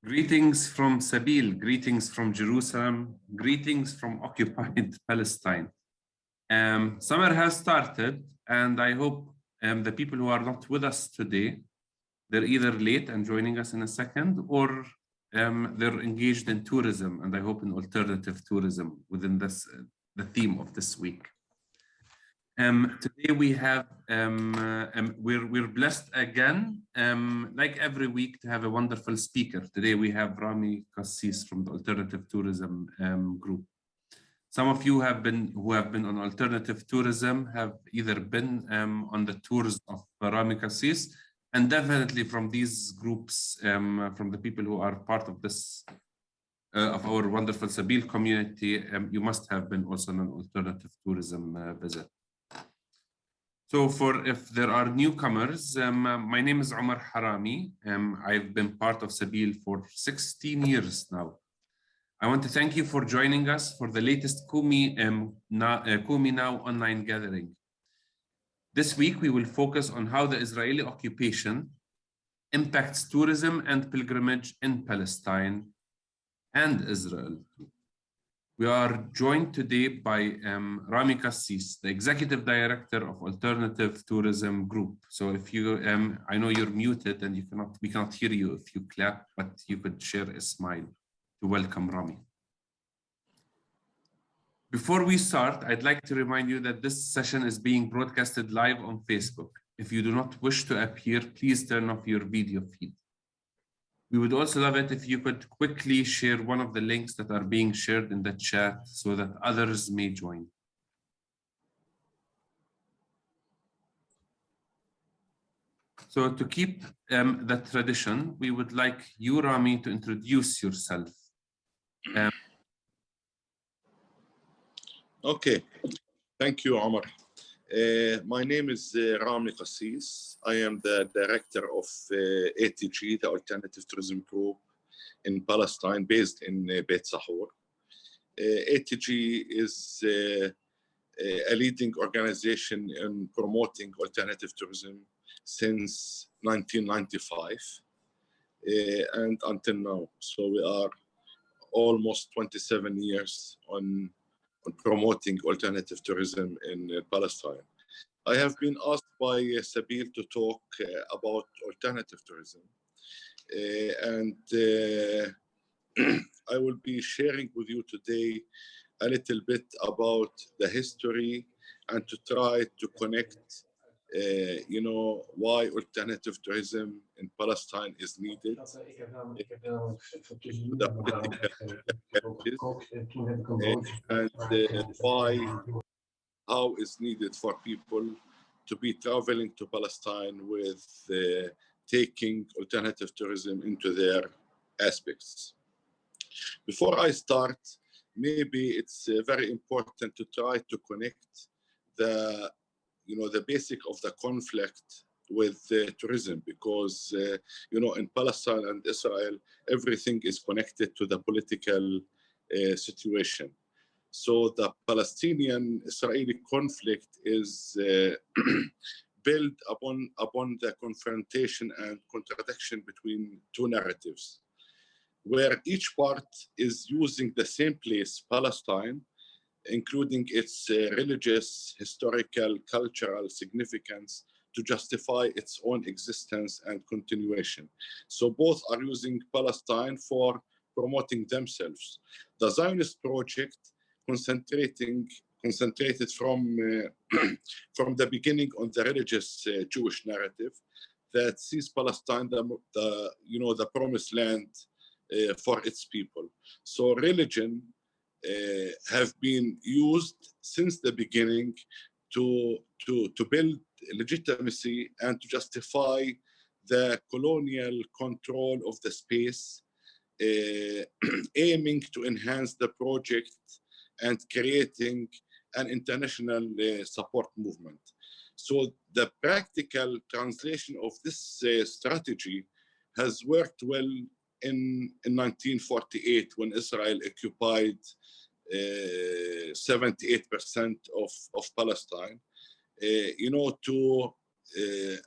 Greetings from Sabil, greetings from Jerusalem, greetings from occupied Palestine. Summer has started, and I hope the people who are not with us today, they're either late and joining us in a second, or they're engaged in tourism, and I hope in alternative tourism within this the theme of this week. Today we have, we're blessed again, like every week, to have a wonderful speaker. Today we have Rami Kassis from the Alternative Tourism Group. Some of you who have been on alternative tourism have either been on the tours of Rami Kassis, and definitely from these groups, from the people who are part of this, of our wonderful Sabil community, you must have been also on an alternative tourism visit. So if there are newcomers, my name is Omar Harami. I've been part of Sabil for 16 years now. I want to thank you for joining us for the latest Kumi Now online gathering. This week, we will focus on how the Israeli occupation impacts tourism and pilgrimage in Palestine and Israel. We are joined today by Rami Kassis, the Executive Director of Alternative Tourism Group. So if you, I know you're muted and we cannot hear you if you clap, but you could share a smile to welcome Rami. Before we start, I'd like to remind you that this session is being broadcasted live on Facebook. If you do not wish to appear, please turn off your video feed. We would also love it if you could quickly share one of the links that are being shared in the chat so that others may join. So to keep the tradition, we would like you, Rami, to introduce yourself. Okay, thank you, Omar. My name is Rami Kassis. I am the director of ATG, the Alternative Tourism Group in Palestine, based in Beit Sahur. ATG is a leading organization in promoting alternative tourism since 1995 and until now. So we are almost 27 years on promoting alternative tourism in Palestine. I have been asked by Sabil to talk about alternative tourism. I will be sharing with you today a little bit about the history and to try to connect, you know, why alternative tourism in Palestine is needed. How it's needed for people to be traveling to Palestine with taking alternative tourism into their aspects. Before I start, maybe it's very important to try to connect the, you know, the basic of the conflict with tourism, because you know, in Palestine and Israel, everything is connected to the political situation. So the Palestinian-Israeli conflict is built upon the confrontation and contradiction between two narratives, where each part is using the same place, Palestine, including its religious, historical, cultural significance, to justify its own existence and continuation. So both are using Palestine for promoting themselves. The Zionist project concentrated from the beginning on the religious Jewish narrative that sees Palestine the promised land for its people. So religion have been used since the beginning to build legitimacy and to justify the colonial control of the space, aiming to enhance the project and creating an international support movement. So the practical translation of this strategy has worked well in 1948 when Israel occupied 78% of Palestine. You know,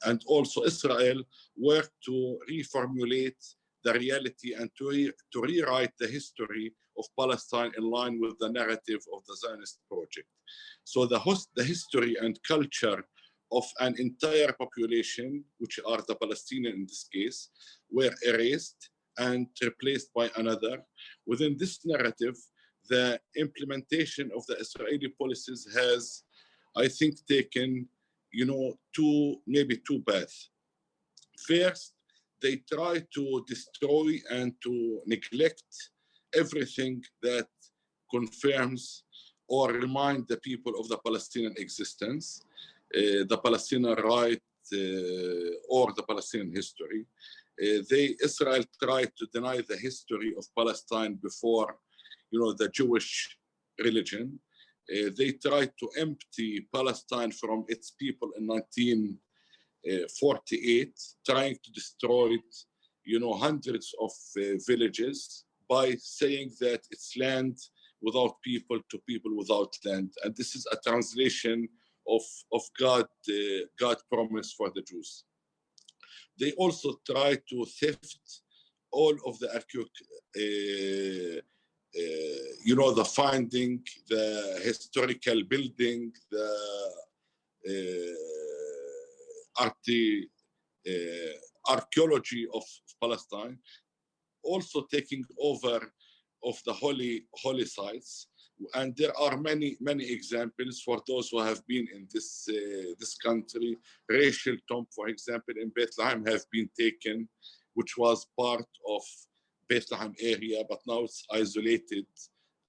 and also Israel worked to reformulate the reality and to rewrite the history of Palestine in line with the narrative of the Zionist project. So the history and culture of an entire population, which are the Palestinians in this case, were erased and replaced by another. Within this narrative, the implementation of the Israeli policies has, I think, taken, maybe two paths. First, they try to destroy and to neglect everything that confirms or remind the people of the Palestinian existence, the Palestinian right or the Palestinian history. Israel tried to deny the history of Palestine before, the Jewish religion. They tried to empty Palestine from its people in 1948, trying to destroy, hundreds of villages by saying that it's land without people to people without land. And this is a translation of God promise for the Jews. They also try to theft all of the the finding, the historical building, the archaeology of Palestine, also taking over of the holy sites. And there are many examples for those who have been in this country. Rachel tomb, for example, in Bethlehem have been taken, which was part of Bethlehem area, but now it's isolated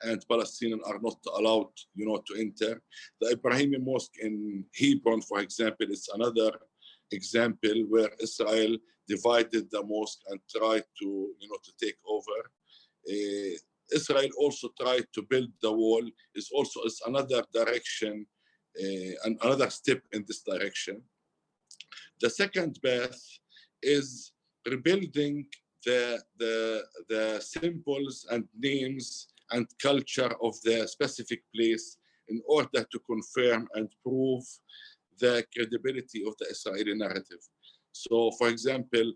and Palestinians are not allowed, to enter. The Ibrahimi Mosque in Hebron, for example, is another example where Israel divided the mosque and tried to, to take over. Israel also tried to build the wall. Is another direction and another step in this direction. The second path is rebuilding the symbols and names and culture of the specific place in order to confirm and prove the credibility of the Israeli narrative. So, for example,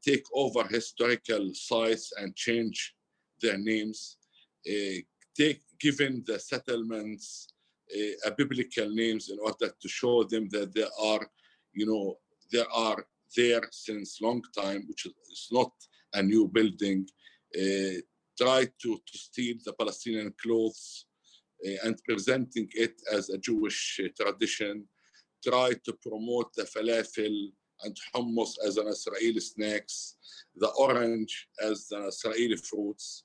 take over historical sites and change their names, given the settlements a biblical names in order to show them that they are there since long time, which is not a new building. Try to steal the Palestinian clothes and presenting it as a Jewish tradition. Try to promote the falafel and hummus as an Israeli snacks, the orange as an Israeli fruits,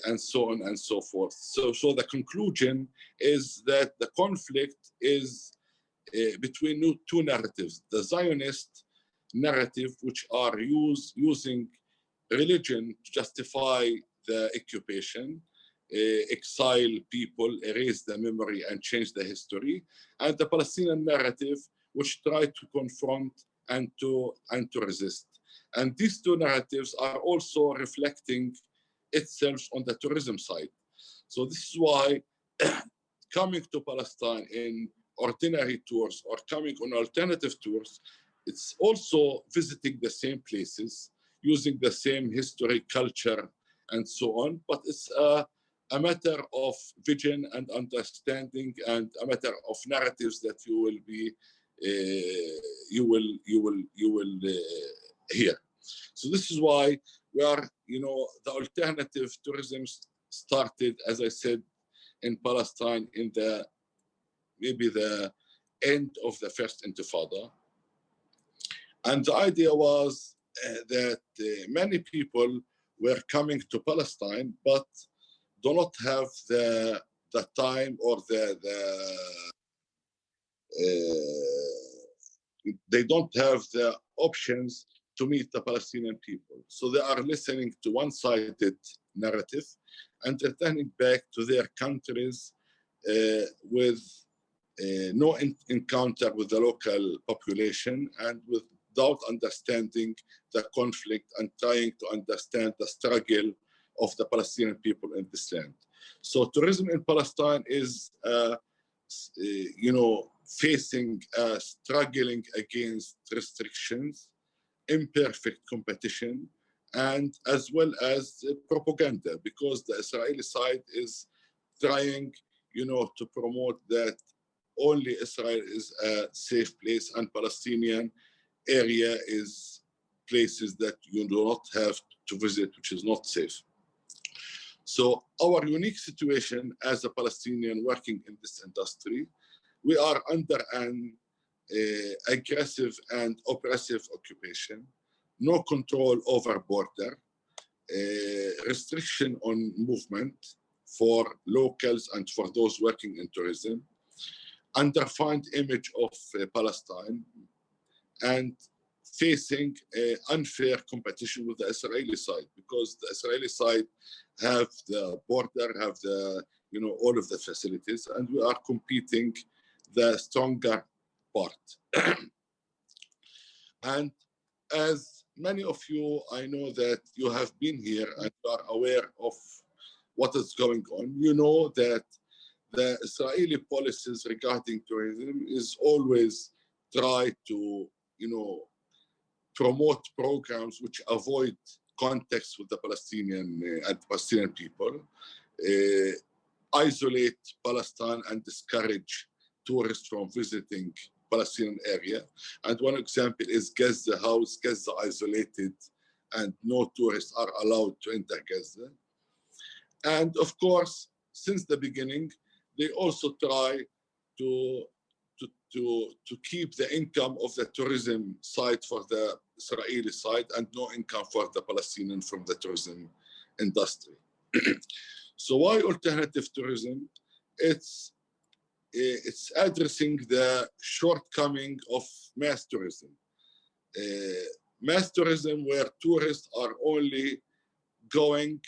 and so on and so forth. So the conclusion is that the conflict is between two narratives. The Zionist narrative, which are using religion to justify the occupation, exile people, erase the memory and change the history, and the Palestinian narrative, which try to confront and to resist. And these two narratives are also reflecting itself on the tourism side. So this is why coming to Palestine in ordinary tours or coming on alternative tours, it's also visiting the same places, using the same history, culture, and so on. But it's a matter of vision and understanding, and a matter of narratives that you will hear. So this is why we are, the alternative tourism started, as I said, in Palestine in maybe the end of the first Intifada. And the idea was that many people were coming to Palestine, but do not have the time or they don't have the options to meet the Palestinian people. So they are listening to one-sided narrative and returning back to their countries with no encounter with the local population and without understanding the conflict and trying to understand the struggle of the Palestinian people in this land. So tourism in Palestine is, facing, struggling against restrictions, imperfect competition, and as well as propaganda, because the Israeli side is trying, to promote that only Israel is a safe place and Palestinian area is places that you do not have to visit, which is not safe. So our unique situation as a Palestinian working in this industry, we are under an aggressive and oppressive occupation, no control over border, restriction on movement for locals and for those working in tourism, underfined image of Palestine, and facing unfair competition with the Israeli side, because the Israeli side have the border, have the, all of the facilities, and we are competing the stronger part. And as many of you, I know that you have been here and you are aware of what is going on. You know that the Israeli policies regarding tourism is always try to, promote programs which avoid contacts with the Palestinian and Palestinian people, isolate Palestine and discourage tourists from visiting Palestinian area. And one example is Gaza House, Gaza isolated, and no tourists are allowed to enter Gaza. And of course, since the beginning, they also try to keep the income of the tourism side for the Israeli side and no income for the Palestinian from the tourism industry. So why alternative tourism? It's addressing the shortcoming of mass tourism. Mass tourism where tourists are only going,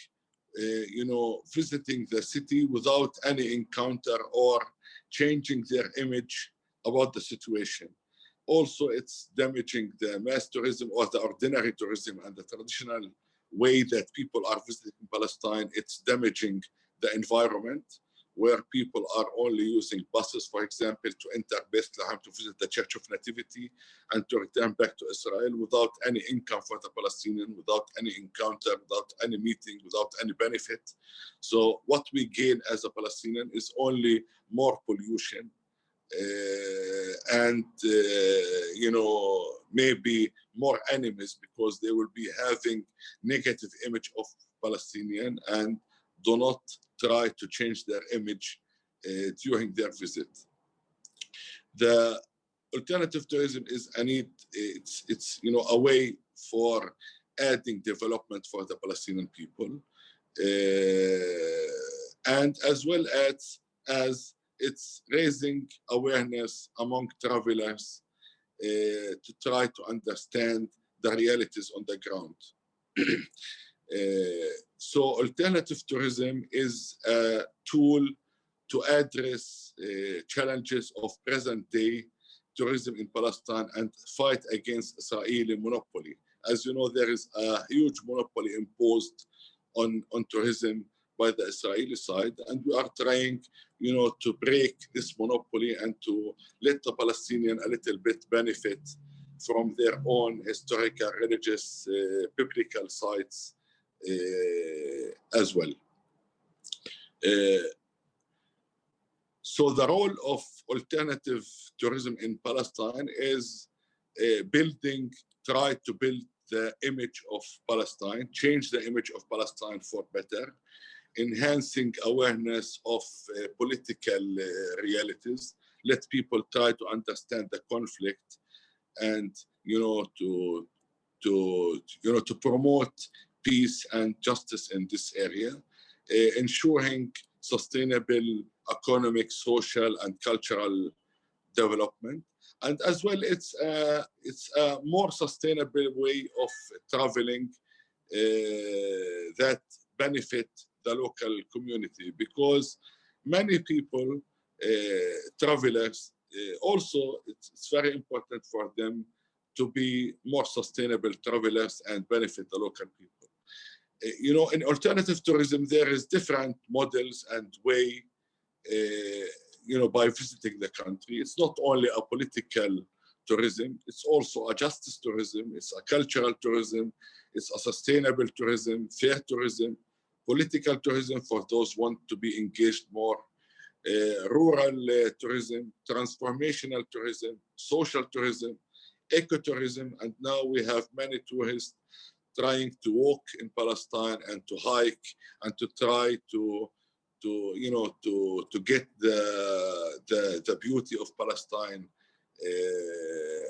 visiting the city without any encounter or changing their image about the situation. Also, it's damaging the mass tourism or the ordinary tourism and the traditional way that people are visiting Palestine. It's damaging the environment where people are only using buses, for example, to enter Bethlehem to visit the Church of Nativity and to return back to Israel without any income for the Palestinian, without any encounter, without any meeting, without any benefit. So what we gain as a Palestinian is only more pollution and, maybe more enemies, because they will be having negative image of Palestinian and do not try to change their image during their visit. The alternative tourism is a need. It's a way for adding development for the Palestinian people, and as well as it's raising awareness among travelers to try to understand the realities on the ground. So alternative tourism is a tool to address challenges of present-day tourism in Palestine and fight against Israeli monopoly. As you know, there is a huge monopoly imposed on tourism by the Israeli side, and we are trying, to break this monopoly and to let the Palestinian a little bit benefit from their own historical, religious, biblical sites as well. So the role of alternative tourism in Palestine is try to build the image of Palestine, change the image of Palestine for better, enhancing awareness of political realities, let people try to understand the conflict, and to promote peace and justice in this area, ensuring sustainable economic, social, and cultural development. And as well, it's a more sustainable way of traveling that benefit the local community, because many people, travelers, also it's very important for them to be more sustainable travelers and benefit the local people. In alternative tourism, there is different models and way, by visiting the country. It's not only a political tourism. It's also a justice tourism. It's a cultural tourism. It's a sustainable tourism, fair tourism, political tourism for those who want to be engaged more, rural tourism, transformational tourism, social tourism, ecotourism, and now we have many tourists trying to walk in Palestine and to hike and to try to get the beauty of Palestine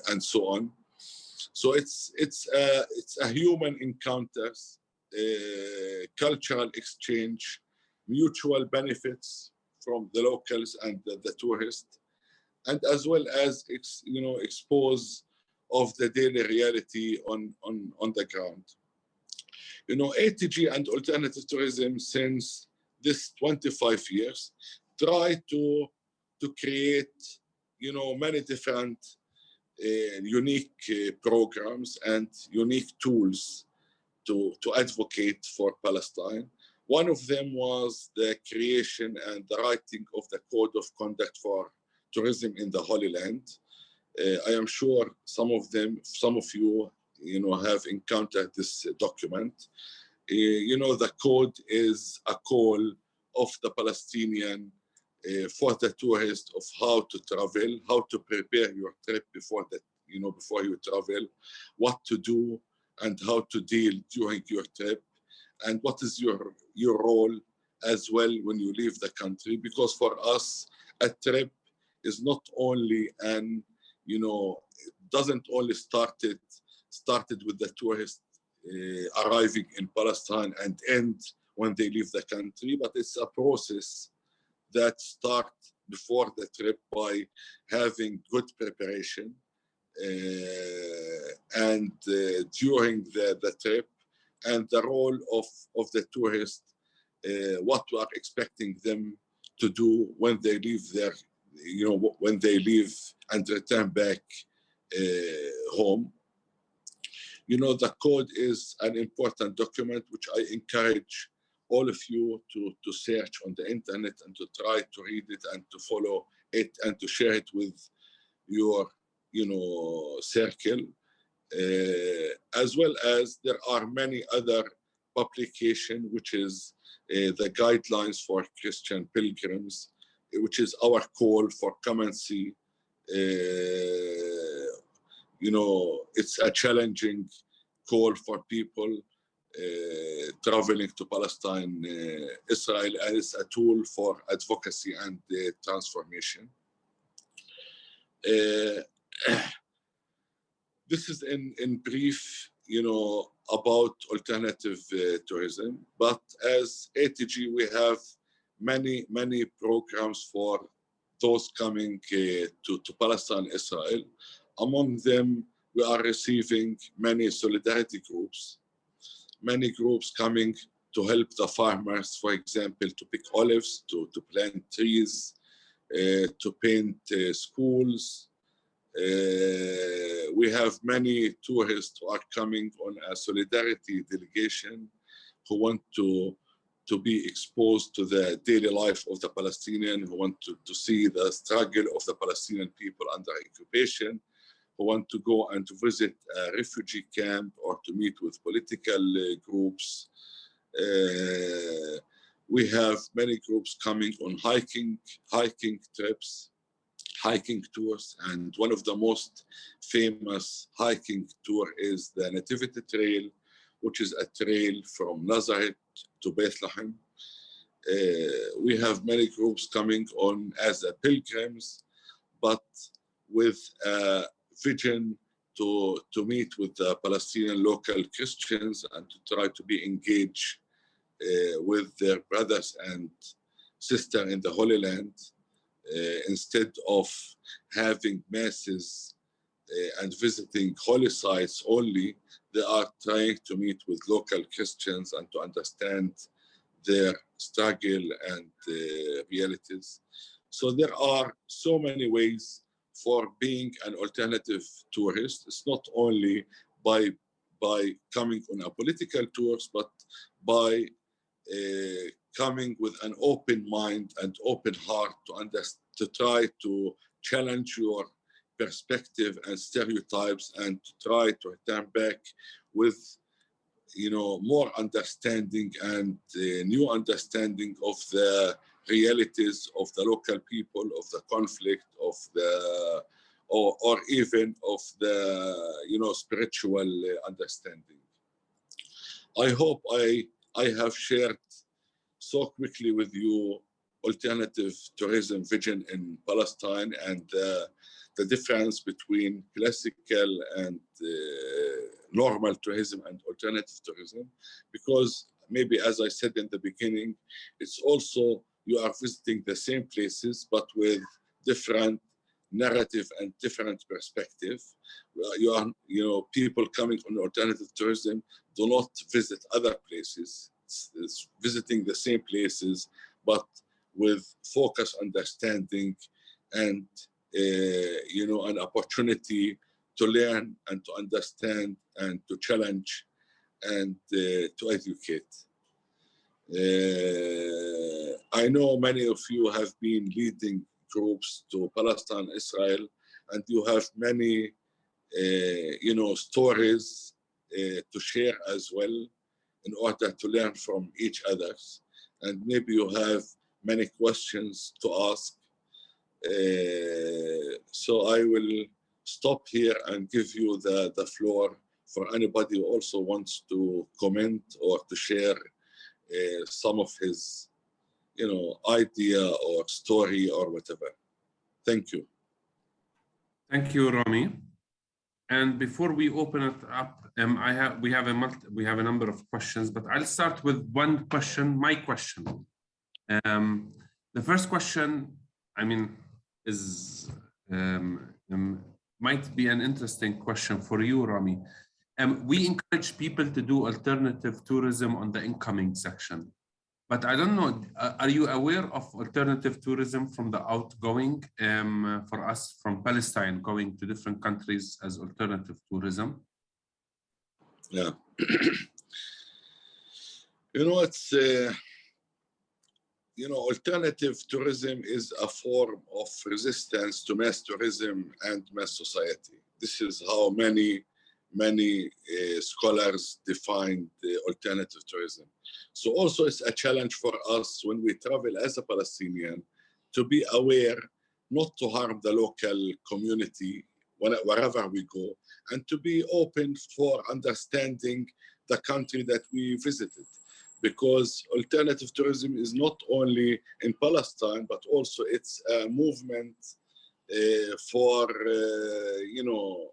and so on. So it's a human encounters, cultural exchange, mutual benefits from the locals and the tourists, and as well as expose of the daily reality on the ground. ATG and alternative tourism since this 25 years try to create many different unique programs and unique tools to advocate for Palestine. One of them was the creation and the writing of the Code of Conduct for Tourism in the Holy Land. I am sure some of you, have encountered this document. The code is a call of the Palestinian for the tourist of how to travel, how to prepare your trip before you travel, what to do and how to deal during your trip, and what is your role as well when you leave the country. Because for us, a trip is not only it doesn't only started with the tourist arriving in Palestine and end when they leave the country, but it's a process that starts before the trip by having good preparation and during the trip, and the role of the tourist, what we are expecting them to do when they leave when they leave and return back home. The code is an important document which I encourage all of you to search on the internet and to try to read it and to follow it and to share it with your circle, as well as there are many other publications, which is the guidelines for Christian pilgrims, which is our call for come and see. It's a challenging call for people traveling to Palestine, Israel, and it's a tool for advocacy and transformation. This is in brief, about alternative tourism. But as ATG, we have many programs for those coming to Palestine, Israel. Among them, we are receiving many solidarity groups, many groups coming to help the farmers, for example, to pick olives, to plant trees, to paint schools. We have many tourists who are coming on a solidarity delegation who want to be exposed to the daily life of the Palestinian, who want to see the struggle of the Palestinian people under occupation, who want to go and to visit a refugee camp or to meet with political groups. We have many groups coming on hiking trips, hiking tours, and one of the most famous hiking tour is the Nativity Trail, which is a trail from Nazareth to Bethlehem. We have many groups coming on as pilgrims, but with a vision to meet with the Palestinian local Christians and to try to be engaged with their brothers and sisters in the Holy Land. Instead of having masses and visiting holy sites only, they are trying to meet with local Christians and to understand their struggle and realities. So there are so many ways for being an alternative tourist. It's not only by coming on a political tours, but by coming with an open mind and open heart to try to challenge your perspective and stereotypes, and to try to return back with, you know, more understanding and new understanding of the realities of the local people, of the conflict, of the, or even of the, you know, spiritual understanding. I hope I have shared so quickly with you alternative tourism vision in Palestine and the difference between classical and normal tourism and alternative tourism, because maybe, as I said in the beginning, it's also you are visiting the same places but with different narrative and different perspective. You are, you know, people coming on alternative tourism do not visit other places. It's visiting the same places, but with focus, understanding, and you know, an opportunity to learn and to understand and to challenge and to educate. I know many of you have been leading groups to Palestine, Israel, and you have many, you know, stories to share as well in order to learn from each other. And maybe you have many questions to ask. So I will stop here and give you the floor for anybody who also wants to comment or to share some of his, you know, idea or story or whatever. Thank you. Thank you, Rami. And before we open it up, we have a number of questions, but I'll start with one question. My question. The first question, I mean, is might be an interesting question for you, Rami. We encourage people to do alternative tourism on the incoming section, but I don't know, are you aware of alternative tourism from the outgoing, for us from Palestine going to different countries as alternative tourism? Yeah. You know, it's, you know, alternative tourism is a form of resistance to mass tourism and mass society. This is how many scholars define the alternative tourism. So also it's a challenge for us when we travel as a Palestinian to be aware not to harm the local community wherever we go, and to be open for understanding the country that we visited. Because alternative tourism is not only in Palestine, but also it's a movement for, you know,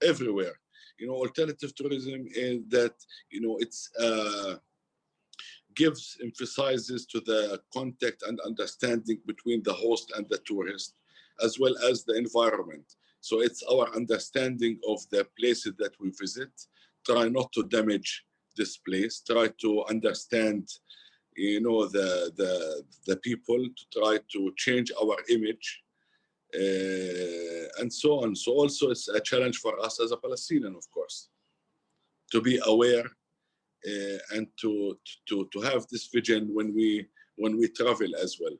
everywhere. You know, alternative tourism is that, you know, it's emphasizes to the contact and understanding between the host and the tourist, as well as the environment. So it's our understanding of the places that we visit, try not to damage this place, try to understand, you know, the people, to try to change our image, and so on. So also it's a challenge for us as a Palestinian, of course, to be aware and to have this vision when we travel as well.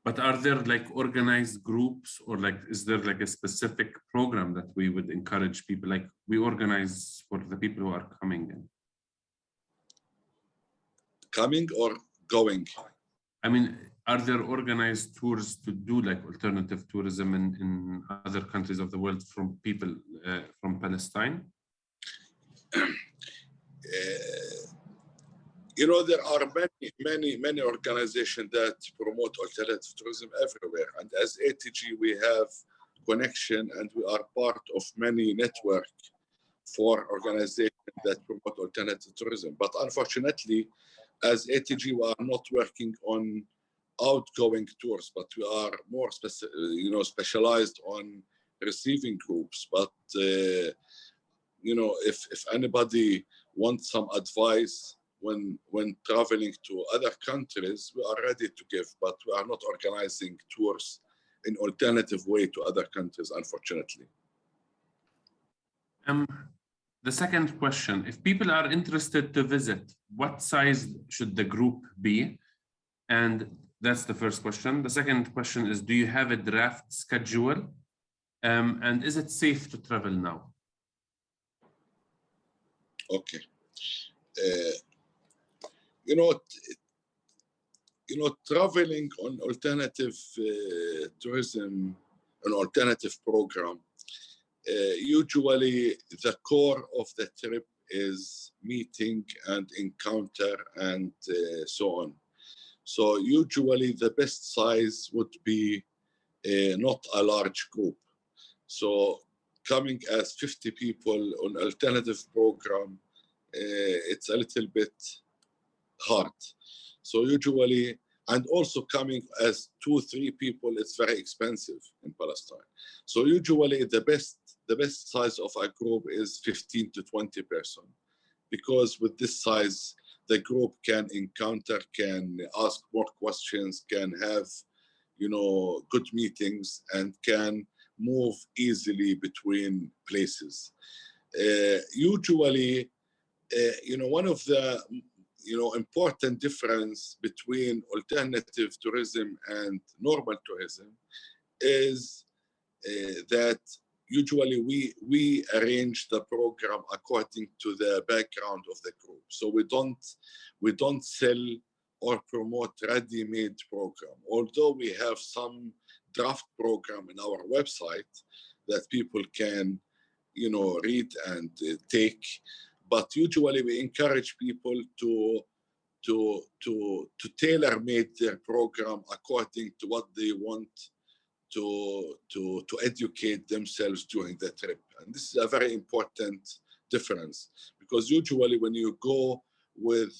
But are there like organized groups, or like, is there like a specific program that we would encourage people, like we organize for the people who are coming in? Coming or going? I mean, are there organized tours to do like alternative tourism in other countries of the world from people from Palestine? You know, there are many organizations that promote alternative tourism everywhere. And as ATG, we have connection and we are part of many networks for organizations that promote alternative tourism. But unfortunately, as ATG, we are not working on outgoing tours, but we are more specialized on receiving groups. But you know, if anybody wants some advice when traveling to other countries, we are ready to give, but we are not organizing tours in alternative way to other countries, unfortunately. The second question, if people are interested to visit, what size should the group be? And That's the first question. The second question is, do you have a draft schedule? And is it safe to travel now? Okay. Traveling on alternative tourism, an alternative program, usually the core of the trip is meeting and encounter and so on. So usually the best size would be not a large group. So coming as 50 people on alternative program, it's a little bit hard. So usually, and also coming as 2-3 people, it's very expensive in Palestine. So usually the best size of a group is 15 to 20 persons, because with this size, the group can encounter, can ask more questions, can have, good meetings, and can move easily between places. Usually, one of the important difference between alternative tourism and normal tourism is that usually we arrange the program according to the background of the group. So we don't sell or promote ready-made program, although we have some draft program in our website that people can read and take. But usually we encourage people to tailor-make their program according to what they want to educate themselves during the trip. And this is a very important difference, because usually when you go with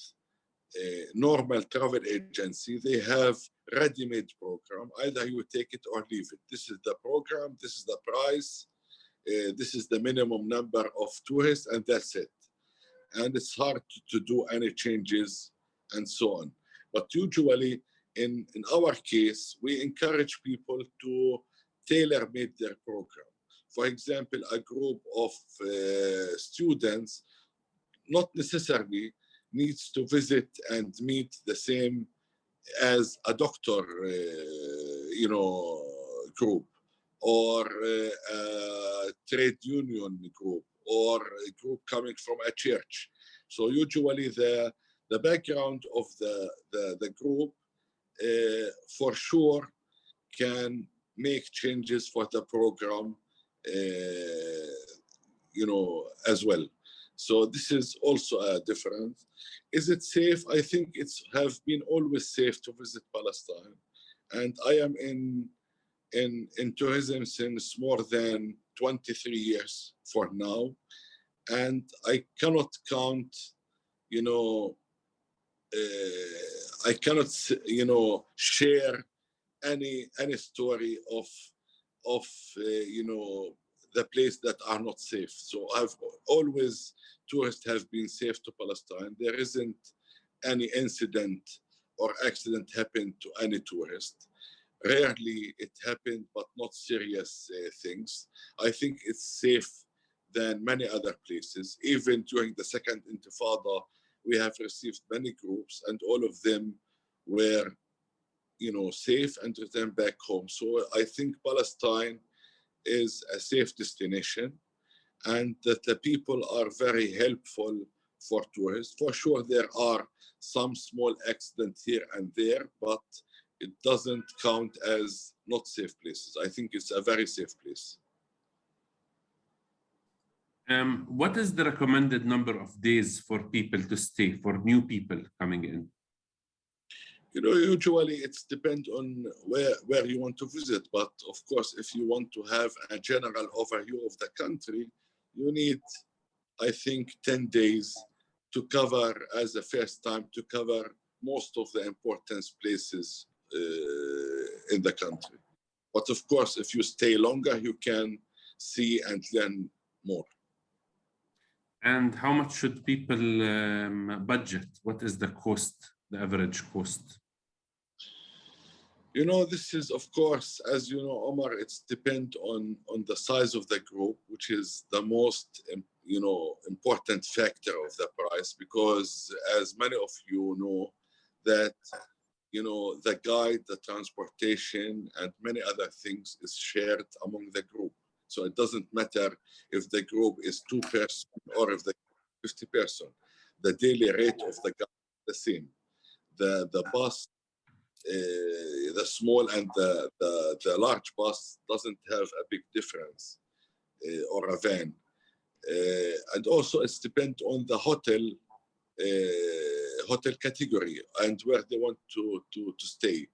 a normal travel agency, they have ready-made program. Either you take it or leave it. This is the program, this is the price, this is the minimum number of tourists, and that's it. And it's hard to do any changes and so on. But usually, in our case, we encourage people to tailor-make their program. For example, a group of students not necessarily needs to visit and meet the same as a doctor, group, or a trade union group, or a group coming from a church. So usually the background of the group for sure can make changes for the program, as well. So this is also a difference. Is it safe? I think it's have been always safe to visit Palestine. And I am in tourism since more than 23 years for now. And I cannot count, I cannot, share any story of the place that are not safe. So I've always, tourists have been safe to Palestine. There isn't any incident or accident happened to any tourist. Rarely it happened, but not serious things. I think it's safe than many other places. Even during the second Intifada, we have received many groups, and all of them were, safe and returned back home. So I think Palestine is a safe destination, and that the people are very helpful for tourists. For sure, there are some small accidents here and there, but it doesn't count as not safe places. I think it's a very safe place. What is the recommended number of days for people to stay, for new people coming in? Usually it's depend on where you want to visit. But of course, if you want to have a general overview of the country, you need, I think, 10 days to cover, as a first time, to cover most of the important places in the country. But of course, if you stay longer, you can see and learn more. And how much should people budget? What is the cost, the average cost? This is, of course, as you know, Omar, it's depend on the size of the group, which is the most, important factor of the price, because as many of you know, that the guide, the transportation, and many other things is shared among the group. So it doesn't matter if the group is 2 persons or if the 50 person. The daily rate of the guide is the same. The bus, the small and the large bus doesn't have a big difference, or a van. And also it's depend on the hotel category and where they want to stay.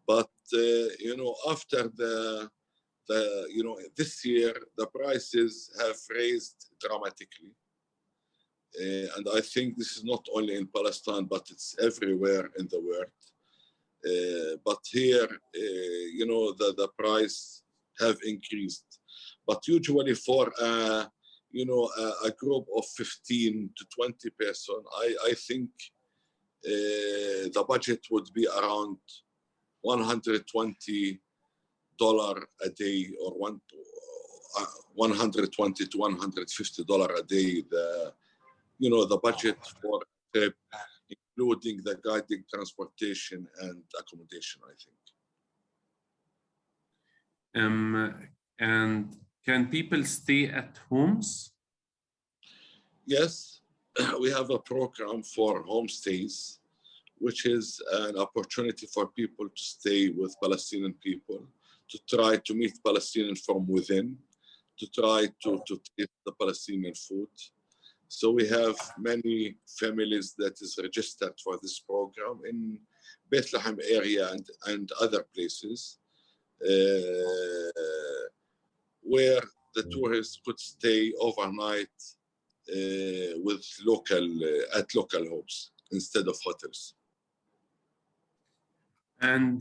But after this year the prices have raised dramatically, and I think this is not only in Palestine but it's everywhere in the world. But here the price have increased. But usually for a group of 15 to 20 person, I think the budget would be around $120 a day, or $120 to $150 a day. The budget for a trip, including the guiding, transportation, and accommodation, I think. And can people stay at homes? Yes, we have a program for homestays, which is an opportunity for people to stay with Palestinian people, to try to meet Palestinians from within, to try to taste the Palestinian food. So we have many families that is registered for this program in Bethlehem area and other places, where the tourists could stay overnight with at local homes instead of hotels. And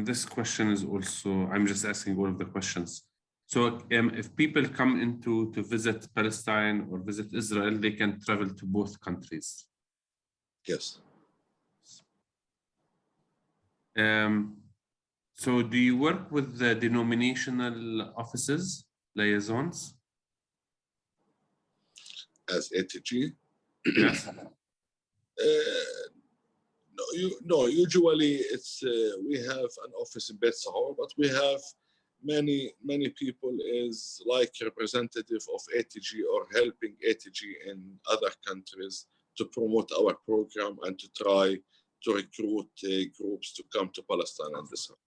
this question is also, I'm just asking all of the questions. So if people come to visit Palestine or visit Israel, they can travel to both countries. Yes. So do you work with the denominational offices, liaisons? As ATG? Yes. No, usually it's we have an office in Beit Sahor, but we have many people is like representative of ATG or helping ATG in other countries to promote our program and to try to recruit groups to come to Palestine and Israel.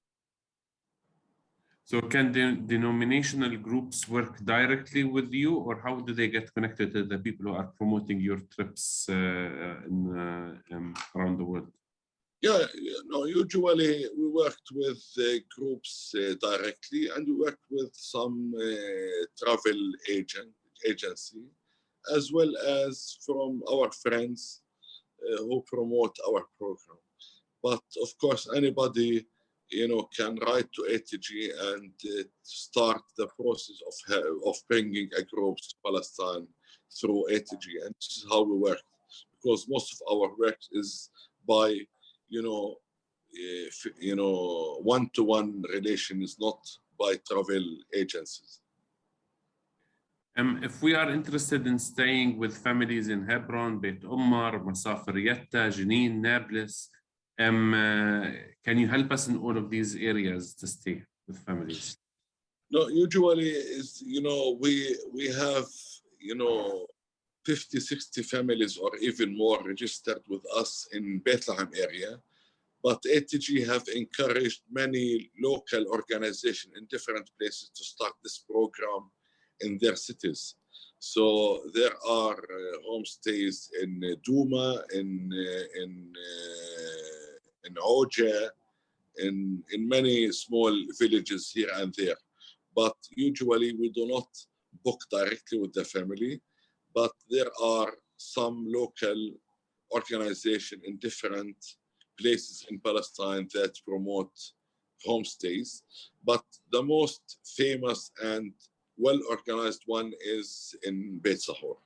So can the denominational groups work directly with you, or how do they get connected to the people who are promoting your trips around the world? Yeah, no, usually we worked with groups directly, and we worked with some travel agency, as well as from our friends who promote our program. But of course, anybody can write to ATG and start the process of bringing a group to Palestine through ATG, and this is how we work, because most of our work is by one-to-one relation, is not by travel agencies. If we are interested in staying with families in Hebron, Beit Umar, Masafir Yatta, Jenin, Nablus, can you help us in all of these areas to stay with families? No, usually is we have 50, 60 families or even more registered with us in Bethlehem area. But ATG have encouraged many local organizations in different places to start this program in their cities. So there are homestays in Duma, in Oja, in many small villages here and there. But usually we do not book directly with the family, but there are some local organizations in different places in Palestine that promote homestays. But the most famous and well-organized one is in Beit Sahor.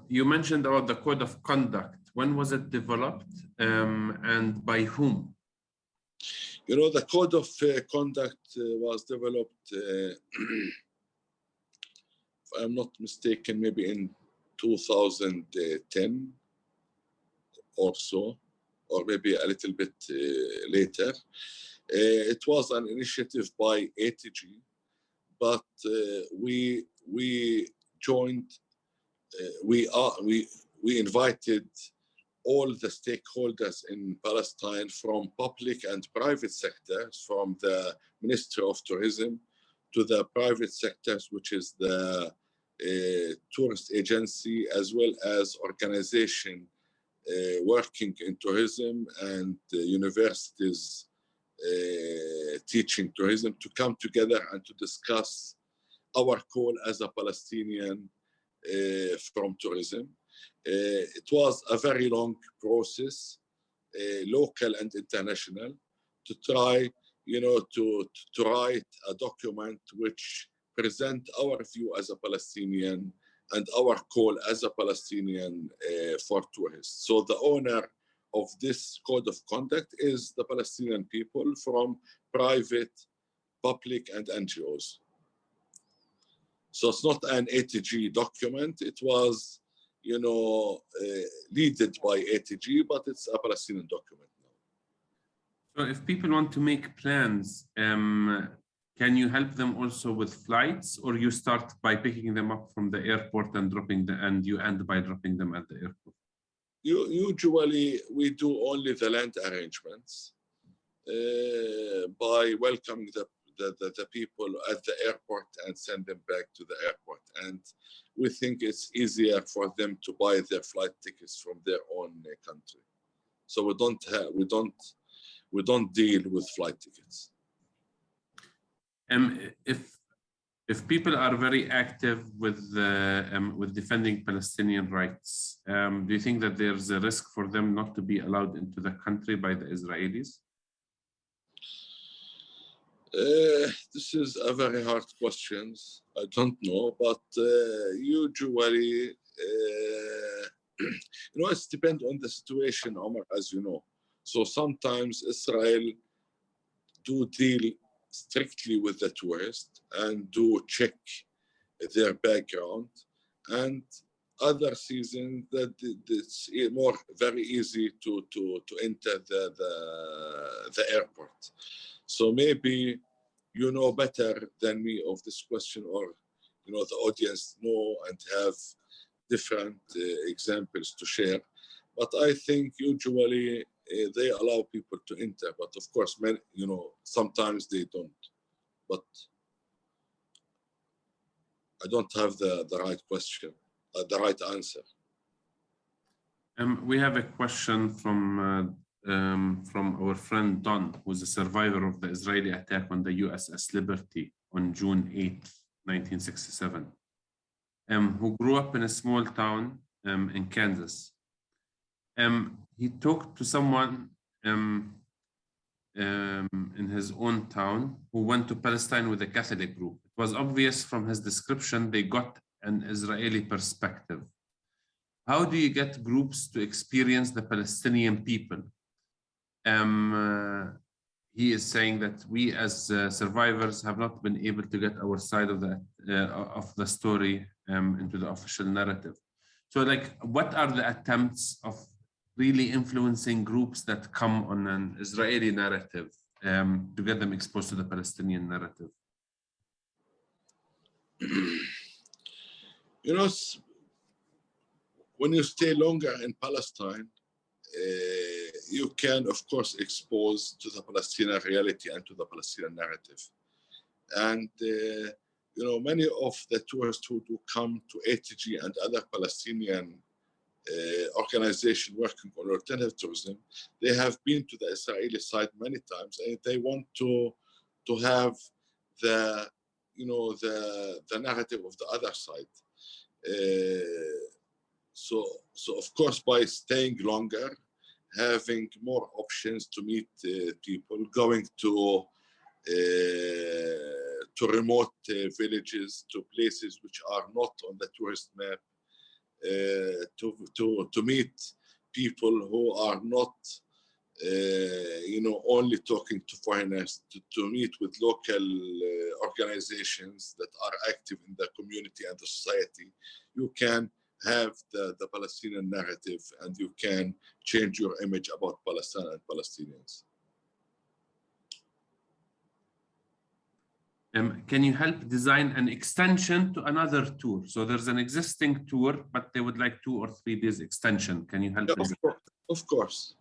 You mentioned about the code of conduct. When was it developed and by whom? The code of conduct was developed, if I'm not mistaken, maybe in 2010 also, or maybe a little bit later. It was an initiative by ATG, but we joined. We invited all the stakeholders in Palestine, from public and private sectors, from the Ministry of Tourism to the private sectors, which is the tourist agency, as well as organization working in tourism and universities teaching tourism, to come together and to discuss our call as a Palestinian from tourism. It was a very long process, local and international, to try, to write a document which present our view as a Palestinian and our call as a Palestinian for tourists. So the owner of this code of conduct is the Palestinian people, from private, public, and NGOs. So it's not an ATG document. It was, led by ATG, but it's a Palestinian document now. So if people want to make plans, can you help them also with flights, or you start by picking them up from the airport and you end by dropping them at the airport? Usually, we do only the land arrangements by welcoming the people at the airport and send them back to the airport. And we think it's easier for them to buy their flight tickets from their own country. So we don't deal with flight tickets. If people are very active with defending Palestinian rights, do you think that there's a risk for them not to be allowed into the country by the Israelis? This is a very hard question. I don't know, but usually, it depends on the situation, Omar, as you know. So sometimes Israel do deal strictly with the tourists and do check their background, and other seasons that it's very easy to enter the airport. So maybe you know better than me of this question, or the audience know and have different examples to share. But I think usually they allow people to enter, but of course, sometimes they don't. But I don't have the right question, the right answer. We have a question from our friend Don, who's a survivor of the Israeli attack on the USS Liberty on June 8th, 1967, who grew up in a small town in Kansas. He talked to someone in his own town who went to Palestine with a Catholic group. It was obvious from his description they got an Israeli perspective. How do you get groups to experience the Palestinian people? He is saying that we as survivors have not been able to get our side of the story into the official narrative. So what are the attempts of really influencing groups that come on an Israeli narrative to get them exposed to the Palestinian narrative? When you stay longer in Palestine, you can, of course, expose to the Palestinian reality and to the Palestinian narrative. And, many of the tourists who do come to ATG and other Palestinian organizations working on alternative tourism, they have been to the Israeli side many times, and they want to have the narrative of the other side. So of course, by staying longer, having more options to meet people, going to remote villages, to places which are not on the tourist map, to meet people who are not, only talking to foreigners, to meet with local organizations that are active in the community and the society. You can have the Palestinian narrative, and you can change your image about Palestine and Palestinians. Can you help design an extension to another tour? So there's an existing tour, but they would like 2 or 3 days extension. Can you help? Yeah, of course.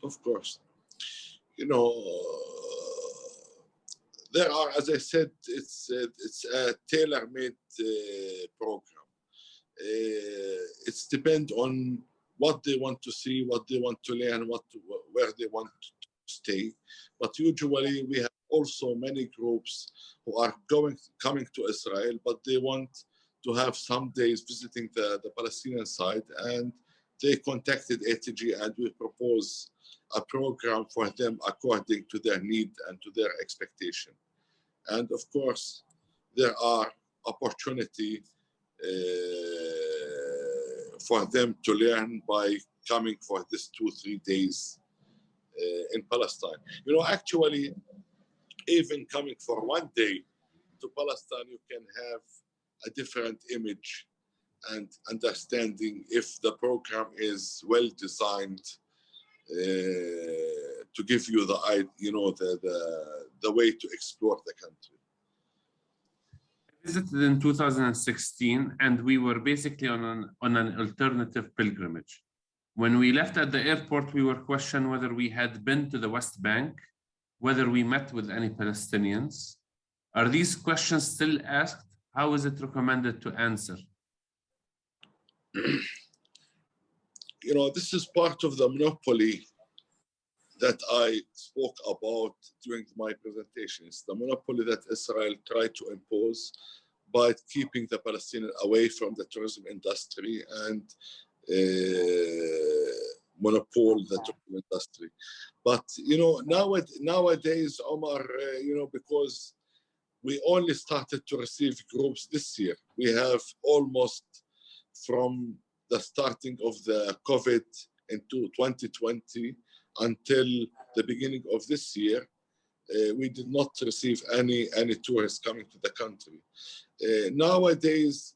You know, there are, as I said, it's a tailor-made program. It's depend on what they want to see, what they want to learn, where they want to stay. But usually we have also many groups who are coming to Israel, but they want to have some days visiting the Palestinian side, and they contacted ATG, and we propose a program for them according to their need and to their expectation. And of course, there are opportunity for them to learn by coming for this 2-3 days in Palestine. You know, actually, even coming for 1 day to Palestine, you can have a different image and understanding if the program is well designed to give you the way to explore the country. I visited in 2016, and we were basically on an alternative pilgrimage. When we left at the airport, we were questioned whether we had been to the West Bank, whether we met with any Palestinians. Are these questions still asked? How is it recommended to answer? You know, this is part of the monopoly that I spoke about during my presentations, the monopoly that Israel tried to impose by keeping the Palestinians away from the tourism industry and monopolize the tourism industry. But, you know, nowadays, Omar, you know, because we only started to receive groups this year. We have almost from the starting of the COVID into 2020 until the beginning of this year, we did not receive any tourists coming to the country. Nowadays,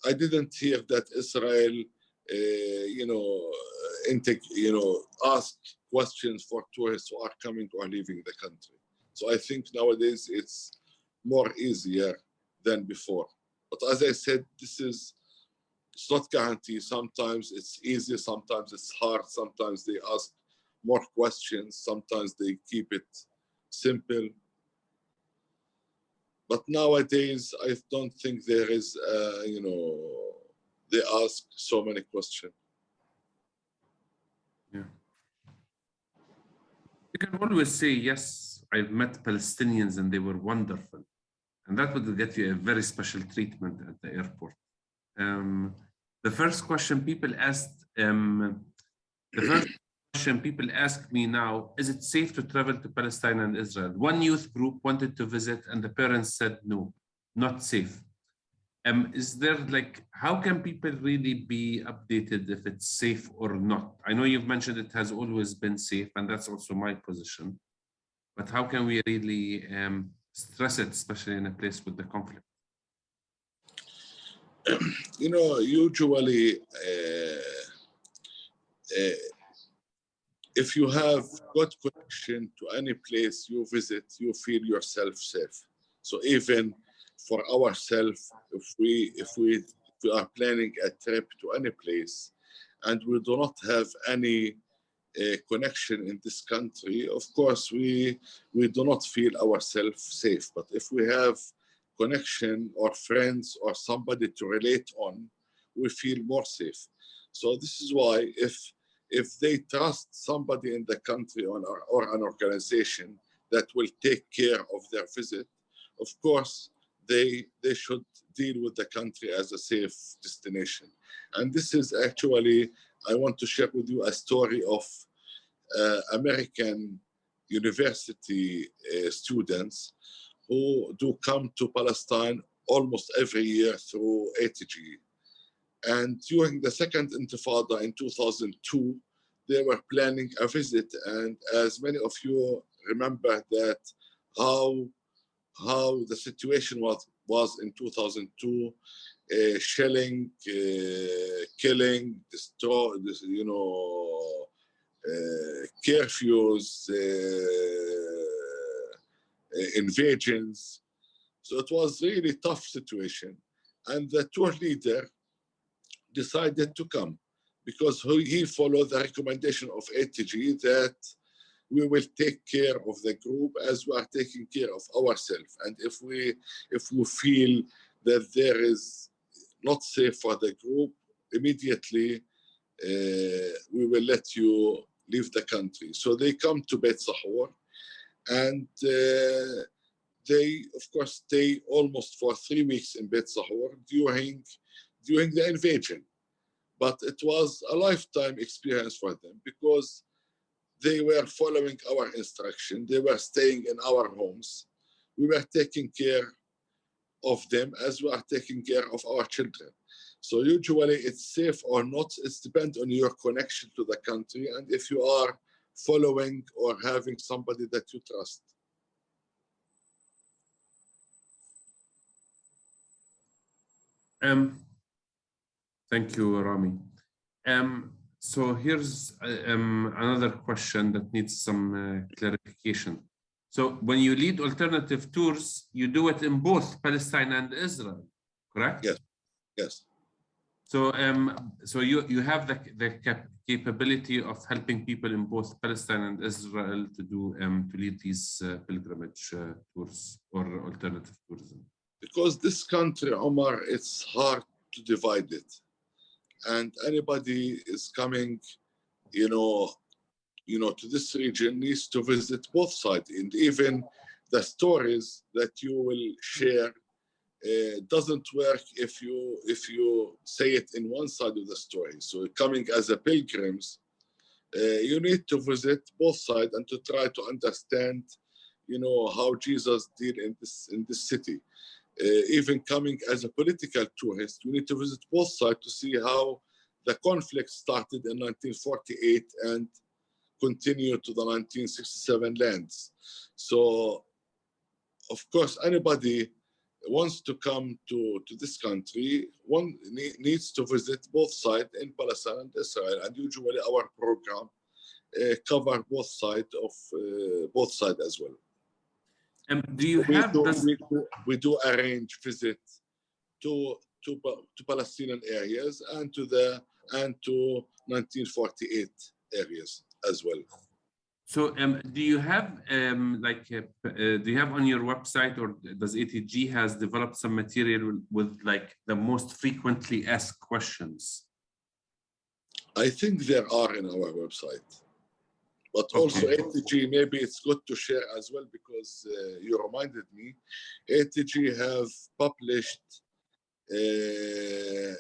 I didn't hear that Israel, ask questions for tourists who are coming or leaving the country. So I think nowadays it's more easier than before. But as I said, it's not guaranteed. Sometimes it's easy, sometimes it's hard, sometimes they ask more questions, sometimes they keep it simple. But nowadays, I don't think there is, they ask so many questions. Yeah. You can always say, yes, I've met Palestinians and they were wonderful. And that would get you a very special treatment at the airport. The first question people ask me now, is it safe to travel to Palestine and Israel? One youth group wanted to visit and the parents said, no, not safe. Is there how can people really be updated if it's safe or not? I know you've mentioned it has always been safe, and that's also my position. But how can we really stress it, especially in a place with the conflict? You know, usually, if you have good connection to any place you visit, you feel yourself safe. So even for ourselves, if we are planning a trip to any place and we do not have any connection in this country, of course we do not feel ourselves safe. But if we have connection or friends or somebody to relate on, we feel more safe. So this is why if they trust somebody in the country or an organization that will take care of their visit, of course, they should deal with the country as a safe destination. And this is actually, I want to share with you a story of American university students who do come to Palestine almost every year through ATG. And during the second Intifada in 2002, they were planning a visit. And as many of you remember that how the situation was was in 2002, shelling, killing, destroy, curfews, invasions. So it was really tough situation. And the tour leader decided to come because he followed the recommendation of ATG that we will take care of the group as we are taking care of ourselves. And if we feel that there is not safe for the group, immediately we will let you leave the country. So they come to Beit Sahur, and they, of course, stay almost for 3 weeks in Beit Sahur during the invasion. But it was a lifetime experience for them because they were following our instruction. They were staying in our homes. We were taking care of them as we are taking care of our children. So usually it's safe or not, it depends on your connection to the country and if you are following or having somebody that you trust. Thank you, Rami. So here's another question that needs some clarification. So when you lead alternative tours, you do it in both Palestine and Israel, correct? Yes, yes. So so you have the capability of helping people in both Palestine and Israel to do to lead these pilgrimage tours or alternative tourism. Because this country, Omar, it's hard to divide it. And anybody is coming, to this region needs to visit both sides. And even the stories that you will share doesn't work if you say it in one side of the story. So coming as a pilgrims, you need to visit both sides and to try to understand, how Jesus did in this city. Even coming as a political tourist, we need to visit both sides to see how the conflict started in 1948 and continued to the 1967 lands. So, of course, anybody wants to come to this country, one needs to visit both sides in Palestine and Israel. And usually our program cover both sides as well. Do you have we do arrange visits to Palestinian areas and to 1948 areas as well. So do you have do you have on your website, or does ATG has developed some material with like the most frequently asked questions? I think there are in our website. But also ATG, maybe it's good to share as well because you reminded me, ATG have published, the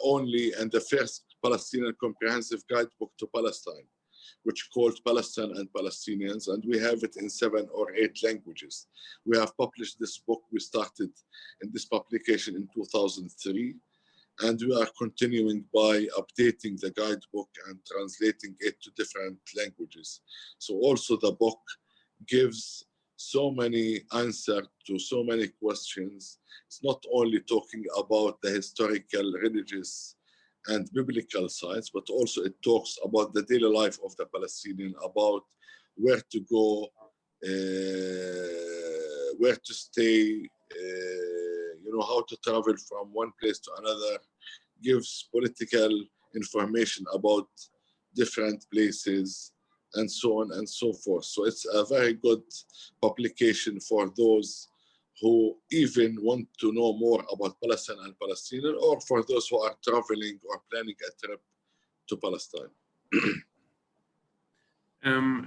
only and the first Palestinian comprehensive guidebook to Palestine, which called Palestine and Palestinians, and we have it in 7 or 8 languages. We have published this book. We started in this publication in 2003. And we are continuing by updating the guidebook and translating it to different languages. So also the book gives so many answers to so many questions. It's not only talking about the historical, religious, and biblical sites, but also it talks about the daily life of the Palestinian, about where to go, where to stay, how to travel from one place to another, gives political information about different places, and so on and so forth. So it's a very good publication for those who even want to know more about Palestine and Palestinian, or for those who are traveling or planning a trip to Palestine.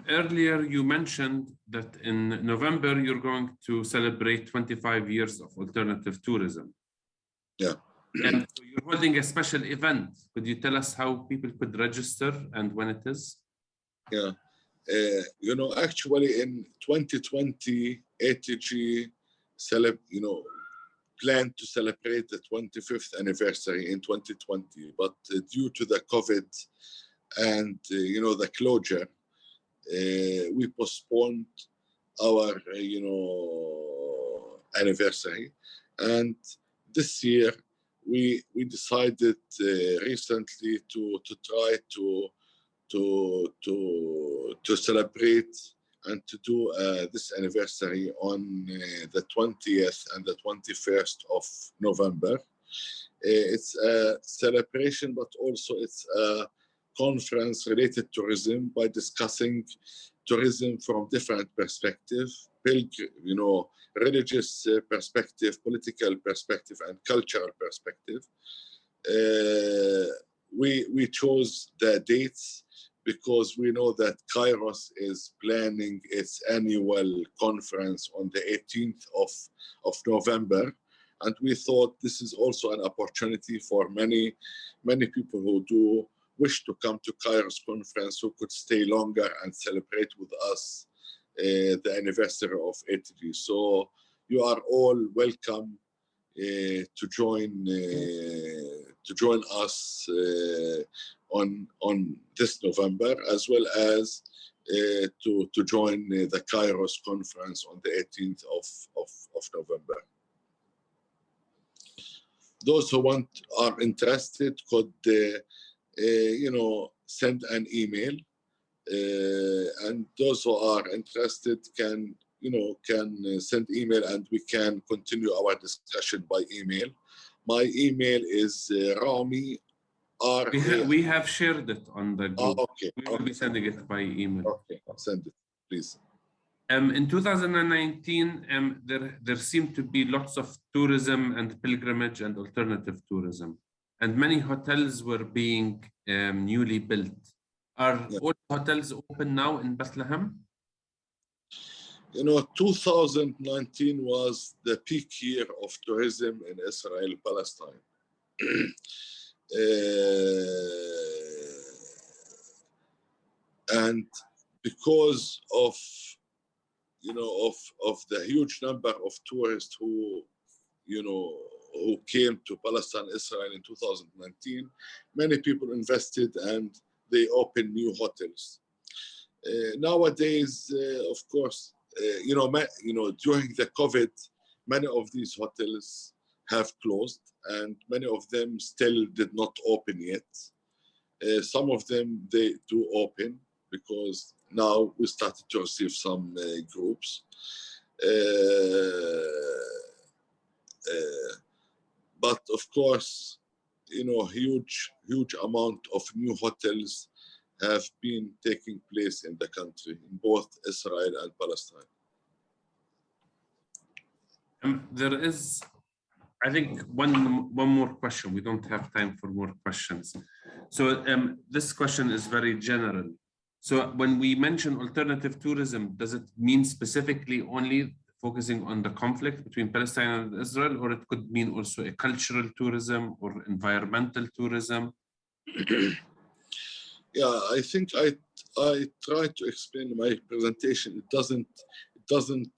Earlier, you mentioned that in November, you're going to celebrate 25 years of alternative tourism. Yeah. And so you're holding a special event. Could you tell us how people could register and when it is? Yeah. Actually in 2020, ATG planned to celebrate the 25th anniversary in 2020, but due to the COVID and, the closure, we postponed our, anniversary. And this year, we decided recently to try to celebrate and to do this anniversary on the 20th and the 21st of November. It's a celebration, but also it's a conference related to tourism by discussing tourism from different perspectives, religious perspective, political perspective, and cultural perspective. We chose the dates because we know that Kairos is planning its annual conference on the 18th of November. And we thought this is also an opportunity for many people who do wish to come to Kairos conference, who could stay longer and celebrate with us the anniversary of ATG. So you are all welcome to join us on this November, as well as to join the Kairos conference on the 18th of November. Those who are interested could send an email, and those who are interested can send email, and we can continue our discussion by email. My email is Rami. We have shared it on the group. Okay. We will be sending it by email. Okay, send it, please. In 2019, there seemed to be lots of tourism and pilgrimage and alternative tourism, and many hotels were being newly built. Are all hotels open now in Bethlehem? 2019 was the peak year of tourism in Israel, Palestine. And because of the huge number of tourists who came to Palestine, Israel in 2019, many people invested and they opened new hotels. Nowadays, of course, during the COVID, many of these hotels have closed, and many of them still did not open yet. Some of them, they do open because now we started to receive some groups. But of course, huge amount of new hotels have been taking place in the country, in both Israel and Palestine. There is, I think, one more question. We don't have time for more questions. So this question is very general. So when we mention alternative tourism, does it mean specifically only focusing on the conflict between Palestine and Israel, or it could mean also a cultural tourism or environmental tourism? Yeah, I think I tried to explain in my presentation. It doesn't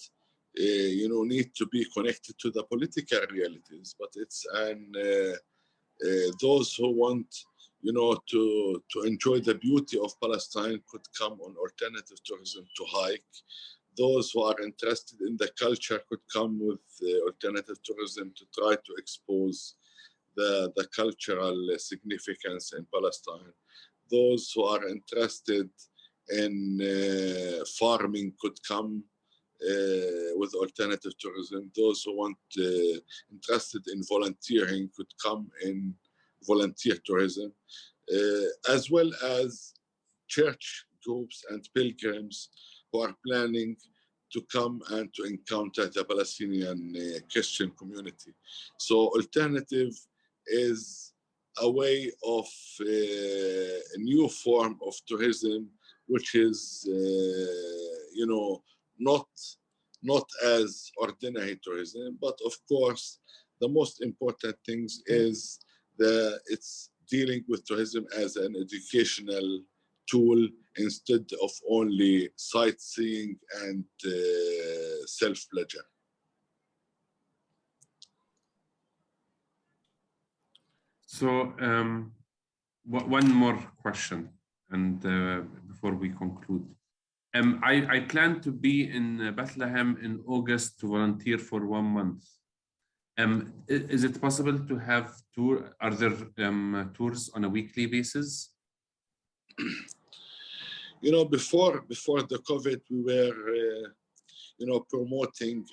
need to be connected to the political realities, but it's those who want to enjoy the beauty of Palestine could come on alternative tourism to hike. Those who are interested in the culture could come with alternative tourism to try to expose the cultural significance in Palestine. Those who are interested in farming could come with alternative tourism. Those who want interested in volunteering could come in volunteer tourism, as well as church groups and pilgrims who are planning to come and to encounter the Palestinian Christian community. So alternative is a way of a new form of tourism, which is, not as ordinary tourism, but of course, the most important things is it's dealing with tourism as an educational tool instead of only sightseeing and self-pleasure. So one more question, and before we conclude. I plan to be in Bethlehem in August to volunteer for 1 month. Is it possible to have are there tours on a weekly basis? You know, before the COVID, we were, you know, promoting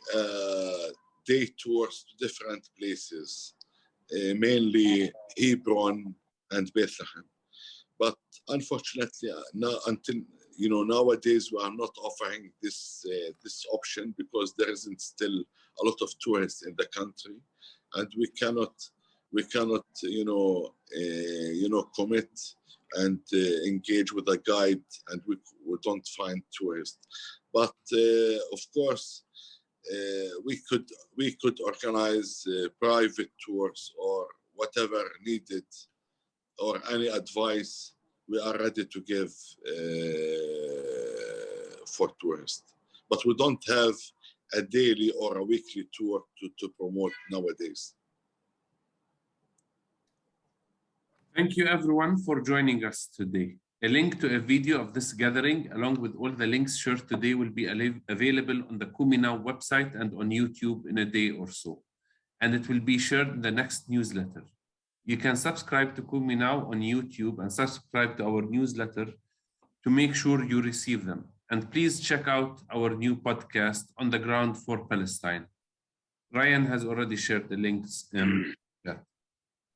day tours to different places, mainly Hebron and Bethlehem. But unfortunately, now until nowadays we are not offering this this option because there isn't still a lot of tourists in the country, and we cannot commit and engage with a guide, and we don't find tourists. But of course, we could organize private tours or whatever needed, or any advice we are ready to give for tourists. But we don't have a daily or a weekly tour to promote nowadays. Thank you everyone for joining us today. A link to a video of this gathering, along with all the links shared today, will be available on the Kumi Now website and on YouTube in a day or so. And it will be shared in the next newsletter. You can subscribe to Kumi Now on YouTube and subscribe to our newsletter to make sure you receive them. And please check out our new podcast, On the Ground for Palestine. Ryan has already shared the links.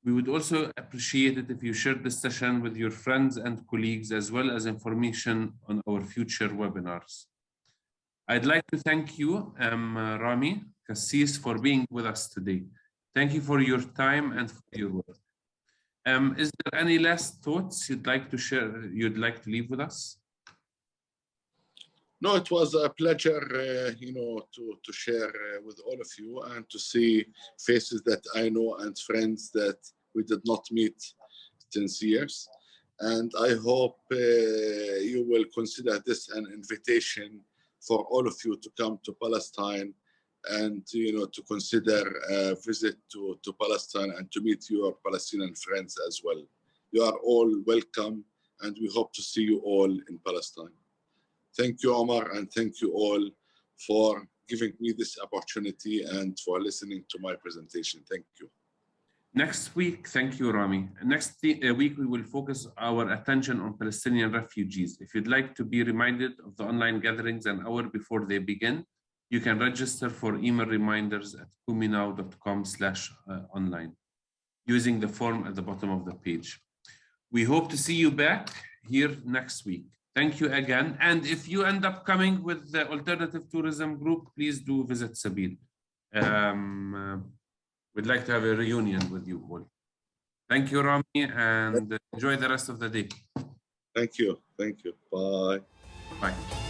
We would also appreciate it if you shared this session with your friends and colleagues, as well as information on our future webinars. I'd like to thank you, Rami Kassis, for being with us today. Thank you for your time and for your work. Is there any last thoughts you'd like to share, you'd like to leave with us? No, it was a pleasure, to share with all of you and to see faces that I know and friends that we did not meet since years. And I hope you will consider this an invitation for all of you to come to Palestine and to consider a visit to Palestine and to meet your Palestinian friends as well. You are all welcome, and we hope to see you all in Palestine. Thank you, Omar, and thank you all for giving me this opportunity and for listening to my presentation. Thank you. Next week, thank you, Rami. Next week, we will focus our attention on Palestinian refugees. If you'd like to be reminded of the online gatherings an hour before they begin, you can register for email reminders at kuminow.com/online using the form at the bottom of the page. We hope to see you back here next week. Thank you again. And if you end up coming with the Alternative Tourism Group, please do visit Sabil. We'd like to have a reunion with you all. Thank you, Rami, and enjoy the rest of the day. Thank you. Thank you. Bye. Bye.